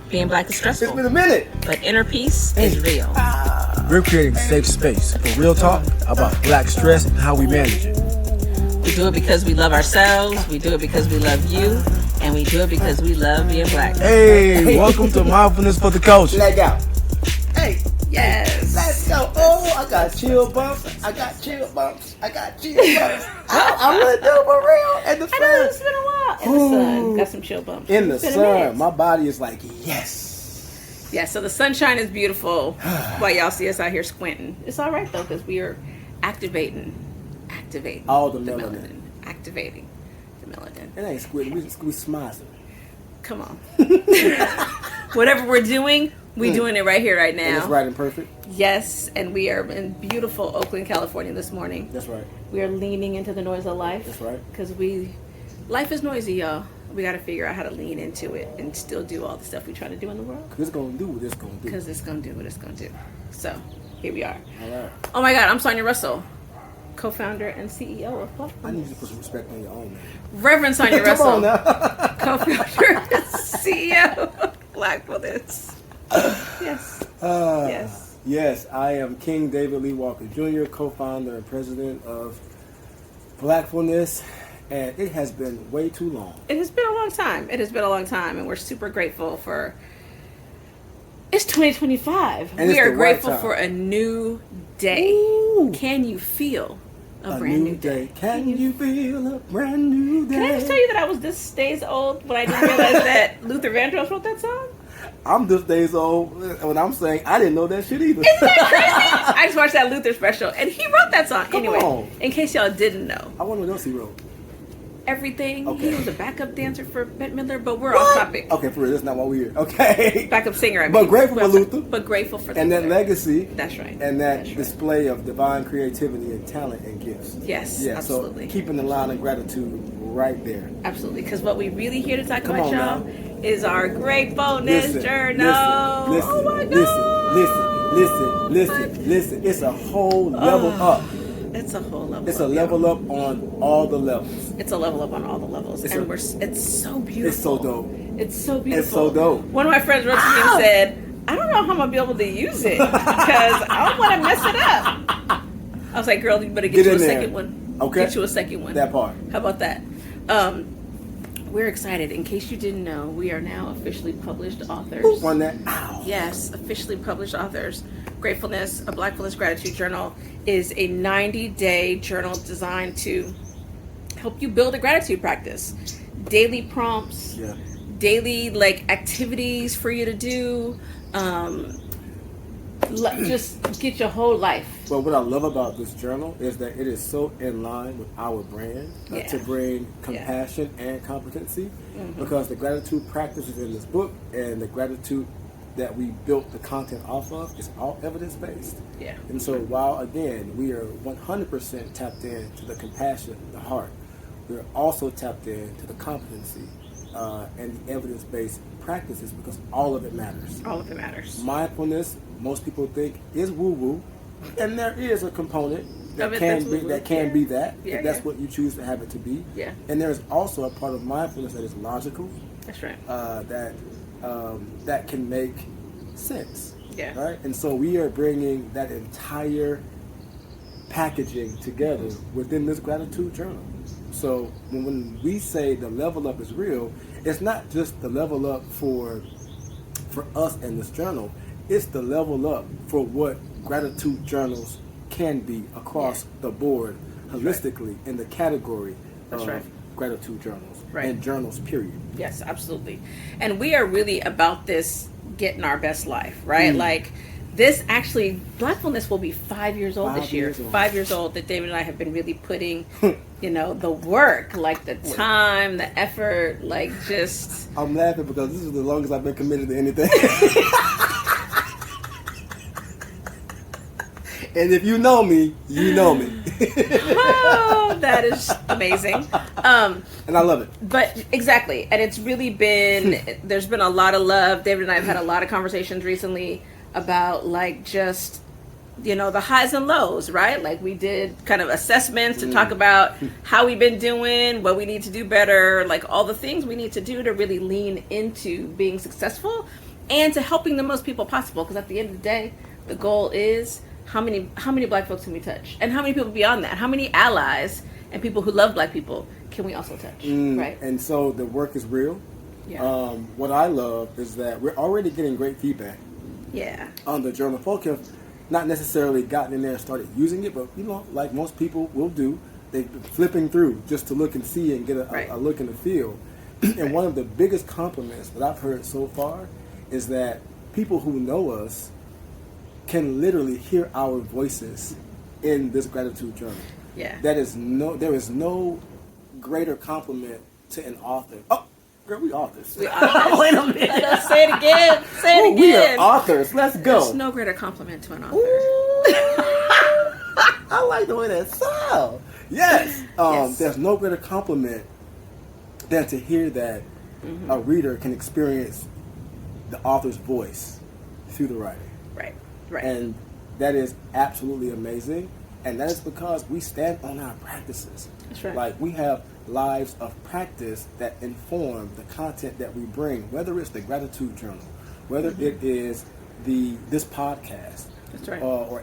Being black is stressful. It's been a minute. But inner peace is real. We're creating a safe space for real talk about black stress and how we manage it. We do it because we love ourselves. We do it because we love you. And we do it because we love being black. Hey, welcome to Mindfulness for the Culture. Leg out. Hey. Yes. Let's go. Oh, I got chill bumps. I got chill bumps. I'm gonna do it for real. And the I know, it's been a while. In the sun. Got some chill bumps. In the sun. My body is like, yes. Yeah, so the sunshine is beautiful while y'all see us out here squinting. It's all right, though, because we are activating all the melanin. Activating the melanin. It ain't squinting. We smizing. Come on. Whatever we're doing, we're doing it right here, right now. And it's right and perfect. Yes, and we are in beautiful Oakland, California this morning. That's right. We are leaning into the noise of life. That's right. Because life is noisy, y'all. We got to figure out how to lean into it and still do all the stuff we try to do in the world. Because it's going to do what it's going to do. Because it's going to do what it's going to do. So, here we are. All right. Oh my God, I'm Sonia Russell, co-founder and CEO of BlackFULLness. I need you to put some respect on your own name. Reverend Sonia Russell. Come on now. Co-founder and CEO of BlackFULLness. Yes. Yes. Yes, I am King David Lee Walker Jr., co-founder and president of BlackFULLness. And it has been way too long. It has been a long time. And we're super grateful for... It's 2025. And we are right grateful time. for a new day. Ooh. Can you feel a brand new day? Can you feel a brand new day? Can I just tell you that I was this days old when I didn't realize that Luther Vandross wrote that song? I'm this days old when I'm saying I didn't know that shit either. Isn't that crazy? I just watched that Luther special and he wrote that song. Come anyway, on. In case y'all didn't know. I wonder what else he wrote. Everything. Okay. He was a backup dancer for Bette Midler, but we're off topic. Okay, for real, that's not why we're here. Okay. Backup singer, I mean. But grateful for Luther. But grateful for And that Luther. legacy. That's right. And that That's right. display of divine creativity and talent and gifts. Yes, Yeah, absolutely. so keeping the line of gratitude right there. Absolutely, because what we really here to talk Come about, on y'all, now. is our GrateFULLness journal. Listen, Oh my God. listen. It's a whole level up. It's a whole level. It's a level up on all the levels. It's a level up on all the levels, it's so beautiful. It's so dope. It's so beautiful. It's so dope. One of my friends wrote to me and said, "I don't know how I'm gonna be able to use it because I don't want to mess it up." I was like, "Girl, you better get you a second one. Okay. Get you a second one. That part. How about that?" We're excited. In case you didn't know, we are now officially published authors. Who won that? Ow. Yes, officially published authors. GrateFULLness, a BlackFULLness gratitude journal, is a 90-day journal designed to help you build a gratitude practice. Daily prompts, daily activities for you to do. Just get your whole life. But what I love about this journal is that it is so in line with our brand to bring compassion and competency, because the gratitude practices in this book and the gratitude that we built the content off of is all evidence-based. Yeah. And so while, again, we are 100% tapped into the compassion, the heart, we're also tapped into the competency and the evidence-based practices, because all of it matters. All of it matters. Mindfulness, most people think, is woo-woo, and there is a component that can be that, if that's what you choose to have it to be. Yeah. And there's also a part of mindfulness that is logical. That's right. That can make sense. Yeah. Right? And so we are bringing that entire packaging together within this gratitude journal. So when we say the level up is real, it's not just the level up for us in this journal. It's the level up for what gratitude journals can be across the board, holistically, in the category of gratitude journals and journals, period. Yes, absolutely. And we are really about this getting our best life, right? Like this actually, BlackFULLness will be 5 years old this year. 5 years old that David and I have been really putting, the work, the time, the effort, just... I'm laughing because this is the longest I've been committed to anything. And if you know me, you know me. Oh, that is amazing. And I love it. But exactly. And it's really been, there's been a lot of love. David and I have had a lot of conversations recently about just, the highs and lows, right? We did kind of assessments to talk about how we've been doing, what we need to do better, all the things we need to do to really lean into being successful and to helping the most people possible. Because at the end of the day, the goal is how many Black folks can we touch, and how many people beyond that, how many allies and people who love Black people can we also touch, right? And so the work is real. Yeah. What I love is that we're already getting great feedback. Yeah. On the journal. Folk have not necessarily gotten in there and started using it, but like most people will do, they've been flipping through just to look and see and get a look and a feel. And one of the biggest compliments that I've heard so far is that people who know us can literally hear our voices in this gratitude journal. Yeah. There is no greater compliment to an author. Oh, girl, we authors. We authors. Wait a minute. Say it again. Say it again. We are authors. Let's go. There's no greater compliment to an author. I like the way that sounds. Yes. Yes. There's no greater compliment than to hear that a reader can experience the author's voice through the writing. Right. Right. And that is absolutely amazing. And that is because we stand on our practices. That's right. Like, we have lives of practice that inform the content that we bring, whether it's the gratitude journal, whether it is this podcast, That's right. or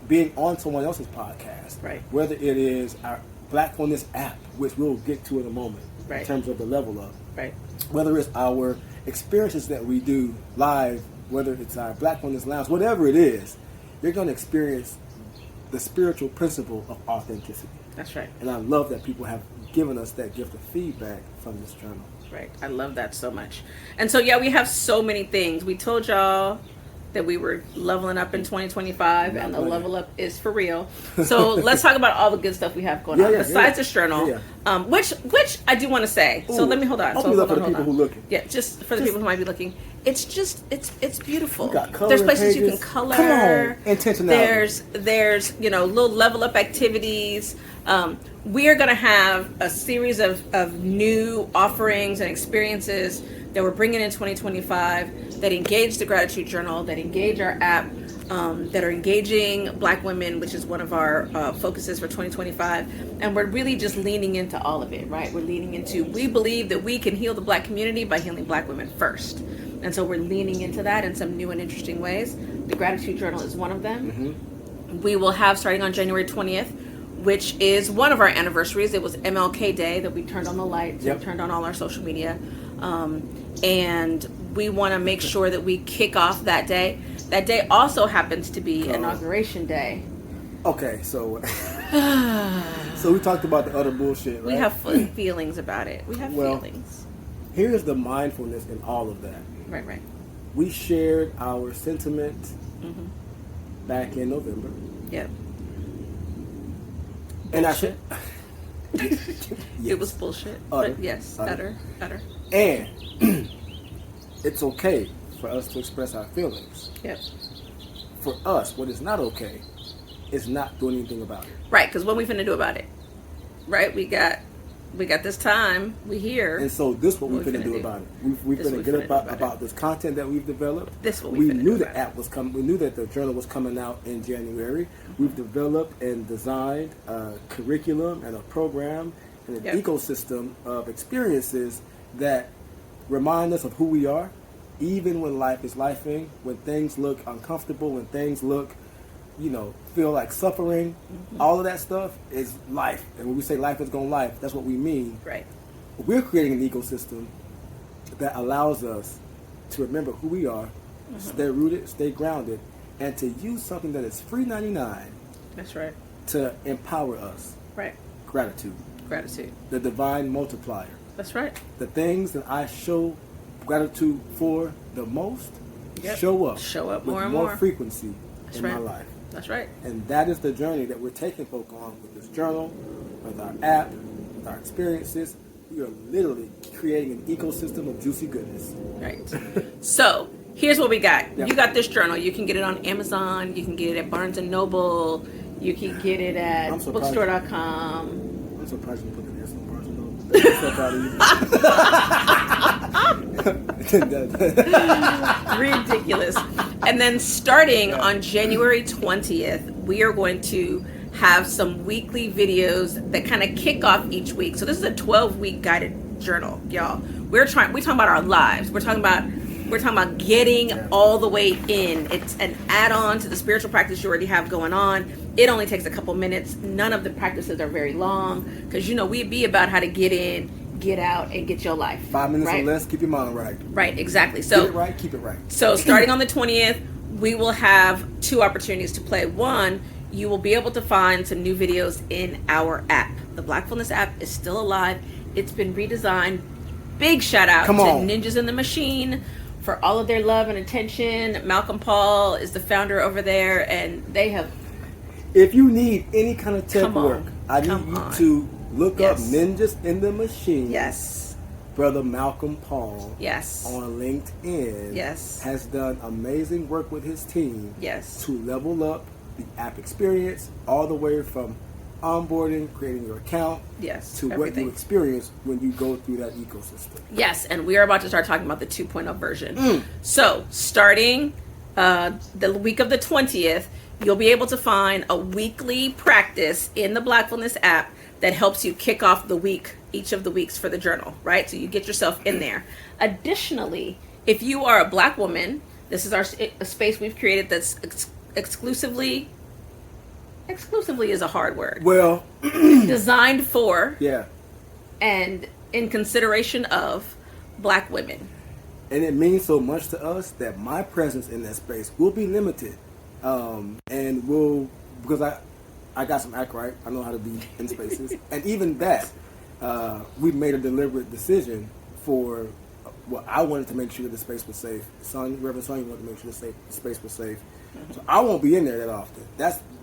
being on someone else's podcast, Right. whether it is our GrateFULLness app, which we'll get to in a moment, Right. in terms of the level up, Right. whether it's our experiences that we do live, whether it's our GrateFULLness Lounge, whatever it is, you're going to experience the spiritual principle of authenticity. That's right. And I love that people have given us that gift of feedback from this journal. Right. I love that so much. And so, yeah, we have so many things. We told y'all that we were leveling up in 2025, and the level up is for real. So let's talk about all the good stuff we have going on besides this journal, which I do want to say. So let me hold on. Open it up for the people who are looking. Yeah, just for the people who might be looking. It's beautiful. You got There's places pages. you can color. Come on, intentionality. There's little level up activities. We are going to have a series of new offerings and experiences that we're bringing in 2025 that engage the gratitude journal, that engage our app, that are engaging Black women, which is one of our focuses for 2025. And we're really just leaning into all of it, right? We're leaning into, we believe that we can heal the Black community by healing Black women first. And so we're leaning into that in some new and interesting ways. The gratitude journal is one of them. Mm-hmm. We will have, starting on January 20th, which is one of our anniversaries. It was MLK Day that we turned on the lights, we turned on all our social media. And we want to make sure that we kick off that day. That day also happens to be Inauguration Day. Okay, so we talked about the other bullshit, right? We have feelings about it. We have feelings. Here's the mindfulness in all of that. Right. We shared our sentiment back in November. Yep. And bullshit. It was bullshit. But yes, utter. And it's okay for us to express our feelings. Yep. For us, what is not okay is not doing anything about it. Right, because what we finna do about it? Right, we got this time. We here. And so this what we finna do about it. We finna get about this content that we've developed. We knew the app was coming. We knew that the journal was coming out in January. We've developed and designed a curriculum and a program and an ecosystem of experiences that remind us of who we are, even when life is lifing, when things look uncomfortable, when things look, feel like suffering. All of that stuff is life. And when we say life is going life, that's what we mean. Right. We're creating an ecosystem that allows us to remember who we are, stay rooted, stay grounded, and to use something that is free 99. That's right. To empower us. Right. Gratitude. The divine multiplier. That's right. The things that I show gratitude for the most show up more with and more frequency in my life. That's right. And that is the journey that we're taking folk on with this journal, with our app, with our experiences. We are literally creating an ecosystem of juicy goodness. Right. So here's what we got. You got this journal. You can get it on Amazon. You can get it at Barnes & Noble. You can get it at bookstore.com. I'm surprised you put it in Barnes & Noble. I'm so proud of you. Ridiculous. And then starting on January 20th, we are going to have some weekly videos that kind of kick off each week. So this is a 12-week guided journal, y'all. We're talking about our lives. We're talking about We're talking about getting all the way in. It's an add-on to the spiritual practice you already have going on. It only takes a couple minutes. None of the practices are very long because, we be about how to get in, get out, and get your life. 5 minutes right? or less, keep your mind right. Right, exactly. So Get it right, keep it right. So starting on the 20th, we will have 2 opportunities to play. One, you will be able to find some new videos in our app. The Blackfulness app is still alive. It's been redesigned. Big shout out to Ninjas in the Machine for all of their love and attention. Malcolm Paul is the founder over there, and they have... If you need any kind of tech work, I need you to look up Ninjas in the Machine. Yes. Brother Malcolm Paul. Yes. On LinkedIn. Yes. Has done amazing work with his team. Yes. To level up the app experience all the way from onboarding, creating your account, to what you experience when you go through that ecosystem. Yes, and we are about to start talking about the 2.0 version. So, starting the week of the 20th, you'll be able to find a weekly practice in the Blackfulness app that helps you kick off the week, each of the weeks for the journal, right? So you get yourself in there. Additionally, if you are a Black woman, this is a space we've created that's exclusively is a hard word. Well, designed for Yeah. and in consideration of Black women. And it means so much to us that my presence in that space will be limited. And because I got some act right, I know how to be in spaces. And even that, we made a deliberate decision for, I wanted to make sure that the space was safe. Reverend Sonia wanted to make sure the space was safe. So I won't be in there that often.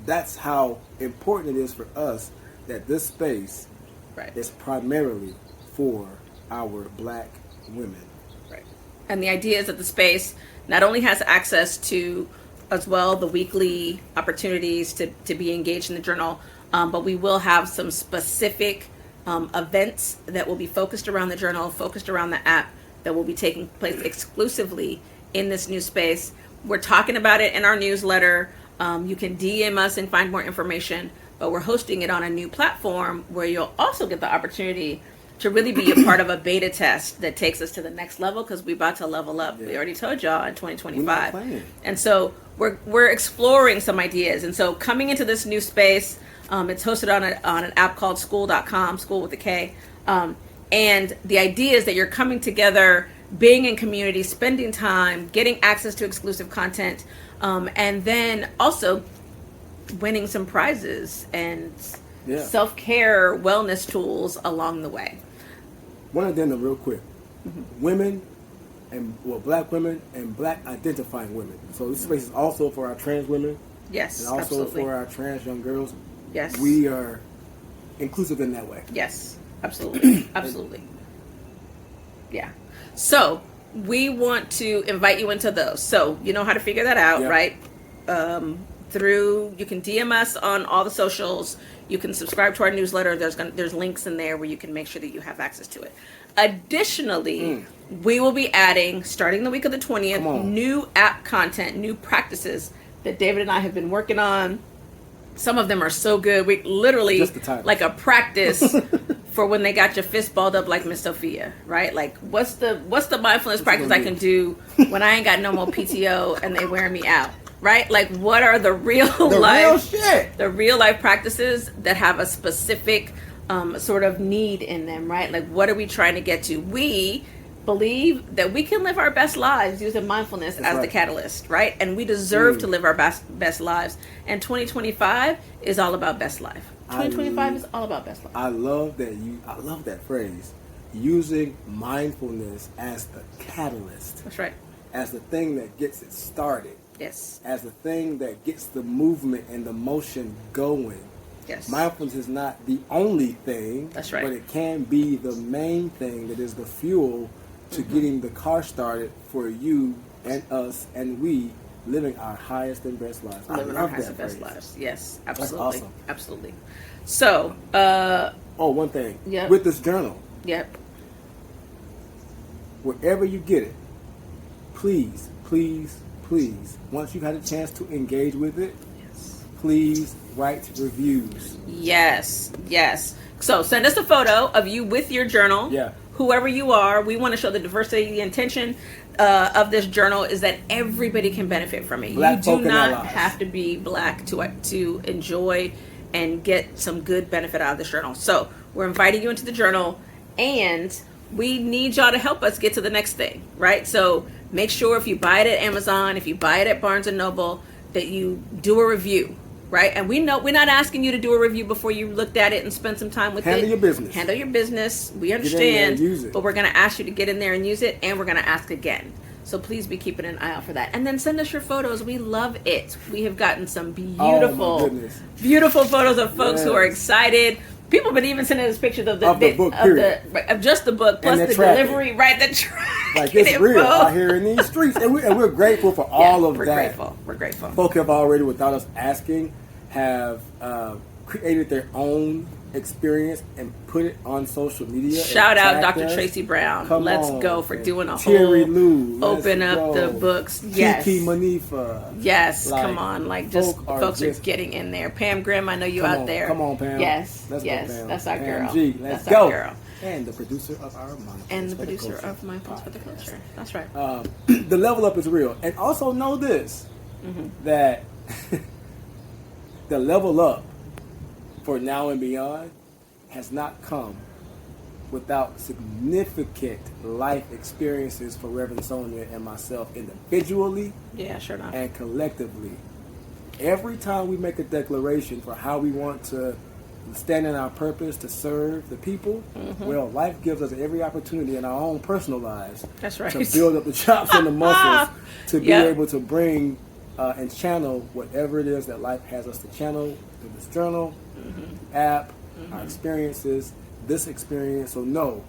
That's how important it is for us that this space is primarily for our Black women. Right. And the idea is that the space not only has access to, as well, the weekly opportunities to be engaged in the journal, but we will have some specific events that will be focused around the journal, focused around the app, that will be taking place exclusively in this new space. We're talking about it in our newsletter. You can DM us and find more information, but we're hosting it on a new platform where you'll also get the opportunity to really be a part of a beta test that takes us to the next level, because we're about to level up. We already told y'all in 2025. And so we're exploring some ideas. And so coming into this new space, it's hosted on an app called school.com, school with a K. And the idea is that you're coming together, being in community, spending time, getting access to exclusive content, and then also winning some prizes and self-care wellness tools along the way. One addendum real quick. Women, Black women and Black identifying women. So this space is also for our trans women. Yes, and also absolutely. for our trans young girls. Yes. We are inclusive in that way. Yes, absolutely. Absolutely. Yeah. So we want to invite you into those. So you know how to figure that out, right? You can DM us on all the socials. You can subscribe to our newsletter. There's links in there where you can make sure that you have access to it. Additionally, we will be adding, starting the week of the 20th, new app content, new practices that David and I have been working on. Some of them are so good. We literally, like a practice for when they got your fist balled up like Miss Sophia, right? Like, what's the mindfulness practice I can do when I ain't got no more PTO and they wearing me out, right? Like, what are the real life practices that have a specific sort of need in them, right? Like, what are we trying to get to? We believe that we can live our best lives using mindfulness as the catalyst, right? And we deserve to live our best lives. And 2025 is all about best life. 2025 is all about best life. I love that phrase, using mindfulness as the catalyst. That's right. As the thing that gets it started. Yes. As the thing that gets the movement and the motion going. Yes. Mindfulness is not the only thing. That's right. But it can be the main thing that is the fuel to getting the car started for you and us and we living our highest and best lives. Living our highest and best lives. Yes, absolutely. That's awesome. Absolutely. So, one thing. Yep. With this journal. Yep. Wherever you get it, please, please, please, once you've had a chance to engage with it, please write reviews. Yes. So send us a photo of you with your journal. Yeah. whoever you are. We want to show the diversity. The intention of this journal is that everybody can benefit from it. Black you folk do and not allies. have to be Black to enjoy and get some good benefit out of this journal. So we're inviting you into the journal, and we need y'all to help us get to the next thing, right? So make sure if you buy it at Amazon, if you buy it at Barnes and Noble, that you do a review, right? And we know we're not asking you to do a review before you looked at it and spend some time with it. Handle your business. Handle your business. We there understand, and use it. but we're going to ask you to get in there and use it, and we're going to ask again. So please be keeping an eye out for that. And then send us your photos. We love it. We have gotten some beautiful, goodness. beautiful photos of folks who are Yes. excited. People have been even sending us pictures of Of the book, period. of just the book, plus And the the tracking. delivery, right? The tracking. Like, it's real info. out here in these streets. And we're grateful for all of we're that. Grateful. We're grateful. Folk have already, without us asking, have created their own experience and put it on social media. Shout and out tagged Dr. us. Tracy Brown. Come Let's on. go for doing a Terry whole Lou, let's open up go. the books. Yes. Kiki Manifa. Yes, Like, come on. Like, just folks are just- getting in there. Pam Grimm, I know you Come out on, there. Come on, Pam. Yes, Let's yes, go, Pam. that's our Pam girl. G. Let's That's go. our girl. And the producer of our Mindfulness And the for producer Culture of Mindfulness for the podcast. Culture. That's right. The level up is real. And also know this, that the level up for now and beyond has not come without significant life experiences for Reverend Sonia and myself individually Yeah, sure enough. and collectively. Every time we make a declaration for how we want to stand in our purpose to serve the people, well, life gives us every opportunity in our own personal lives That's right. to build up the chops and the muscles to be Yep. able to bring and channel whatever it is that life has us to channel through this journal, app, our experiences, this experience. So no,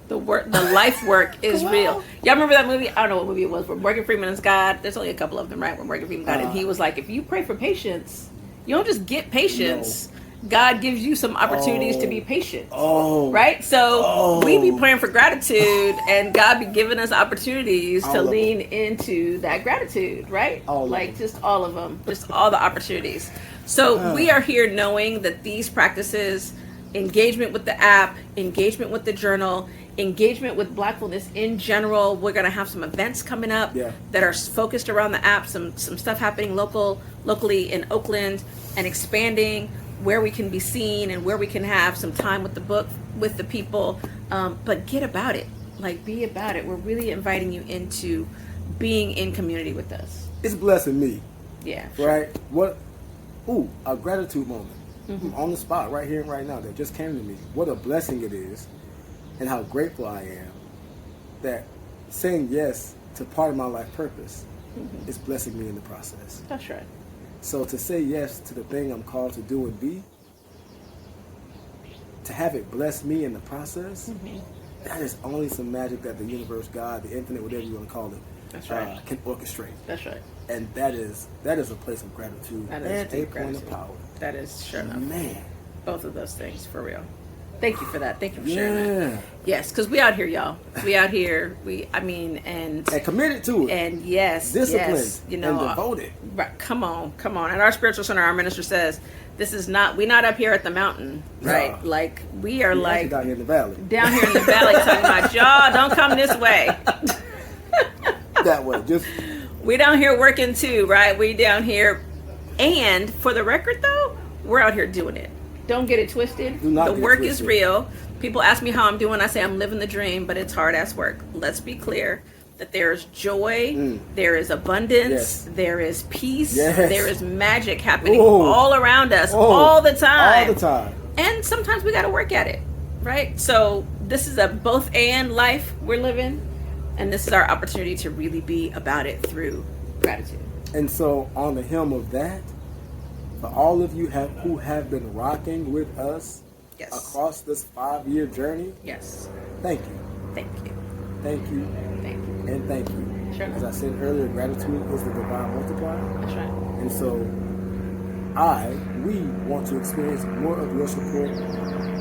The life work is real. Y'all remember that movie? I don't know what movie it was, where Morgan Freeman is God. There's only a couple of them, right? Where Morgan Freeman God, and he was like, if you pray for patience, you don't just get patience. God gives you some opportunities to be patient. Right? So we be praying for gratitude, and God be giving us opportunities to All of lean into that gratitude, right? All of like them. just all of them, just all the opportunities. So we are here knowing that these practices, engagement with the app, engagement with the journal, engagement with Blackfulness in general. We're going to have some events coming up that are focused around the app, some stuff happening locally in Oakland, and expanding where we can be seen and where we can have some time with the book, with the people. But get about it. Like, be about it. We're really inviting you into being in community with us. it's blessing me, Yeah. right? What? Ooh, a gratitude moment on the spot, right here and right now, that just came to me. What a blessing it is, and how grateful I am that saying yes to part of my life purpose is blessing me in the process. That's right. So to say yes to the thing I'm called to do and be, to have it bless me in the process, that is only some magic that the universe, God, the infinite, whatever you want to call it, That's right. can orchestrate. That's right. And that is a place of gratitude That is and a deep point of gratitude. power. That is sure enough. Man. Both of those things, for real. Thank you for that. Thank you for sharing that. Yeah. Yes, because we out here, y'all. We out here. And And committed to it. yes, Disciplined. yes, you know, and devoted. right, come on. And our spiritual center, our minister says, we're not up here at the mountain, right? No. Like, we are We're actually like down here in the valley. down here in the valley talking about, y'all, don't come this way. That way. Just We down here working too, right? We down here. And for the record, though, we're out here doing it. Don't get it twisted. Do not The get it work is twisted. real. People ask me how I'm doing. I say I'm living the dream, but it's hard ass work. Let's be clear that there is joy, there is abundance, Yes. there is peace, Yes. there is magic happening Ooh. all around us Oh. all the time. all the time. And sometimes we got to work at it, right? So this is a both and life we're living, and this is our opportunity to really be about it through gratitude. And so on the helm of that, for all of you who have been rocking with us Yes. across this 5-year journey, Yes. thank you. Thank you. Thank you. Thank you. And thank you. Sure. As I said earlier, gratitude is the divine multiplier. That's right. And so we want to experience more of your support,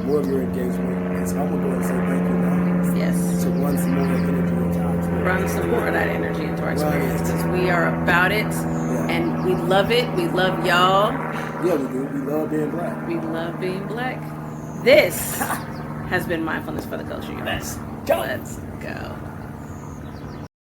more of your engagement. And so I'm going to go ahead and say thank you now. Yes. To run some more of that energy into our experience. Run some more of that energy into our experience, Right. because we are about it, and we love it. We love y'all. Yeah, we do. We love being black. We love being black. This has been Mindfulness for the Culture. Let's go. Let's go.